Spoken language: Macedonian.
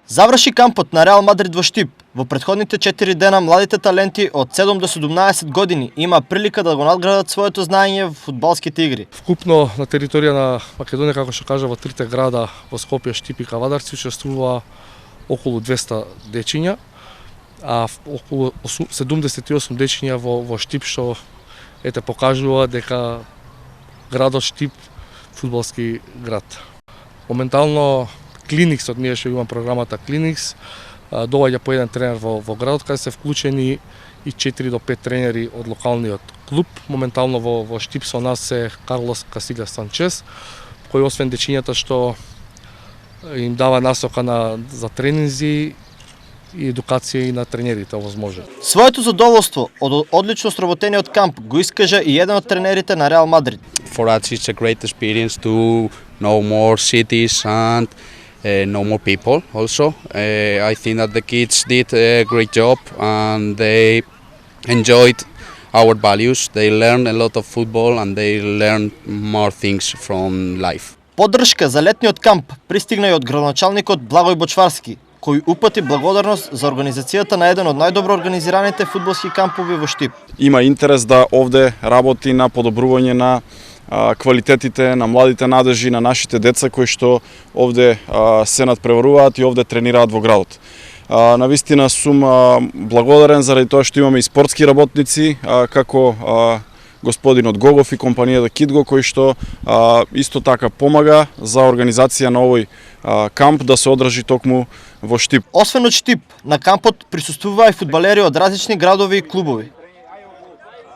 Заврши кампот на Реал Мадрид во Штип. Во претходните 4 дена младите таленти од 7 до 17 години има прилика да го надградат своето знаење во фудбалските игри. Вкупно на територија на Македонија, како што кажа, во трите града во Скопје, Штип и Кавадарци учествува околу 200 дечиња, а околу 78 дечиња во Штип, што покажува дека градот Штип фудбалски град. Моментално Клиниксот, ние што имам програмата Клиникс, доаѓа по еден тренер во градот, каде се вклучени и 4 до 5 тренери од локалниот клуб. Моментално во Штип со нас се Карлос Касилјас Санчес, кој освен дечињата што им дава насока за тренинзи и едукација и на тренерите овозможно. Своето задоволство од одлично сработениот камп го искажа и еден од тренерите на Реал Мадрид. For us it's a great experience to know more cities and know more people also. I think that the kids did a great job and they enjoyed our values. They learned a lot of football and they learned more things from life. Поддршка за летниот камп пристигна и од градоначалникот Благој Бочварски, кој упати благодарност за организацијата на еден од најдобро организираните фудбалски кампови во Штип. Има интерес да овде работи на подобрување на квалитетите на младите надежи, на нашите деца кои што овде се надпреваруваат и овде тренираат во градот. Навистина сум благодарен заради тоа што имаме и спортски работници, како господинот Гогов и компанијата Кидго, кој што исто така помага за организација на овој камп да се одржи токму во Штип. Освен од Штип, на кампот присуствуваа и фудбалери од различни градови и клубови.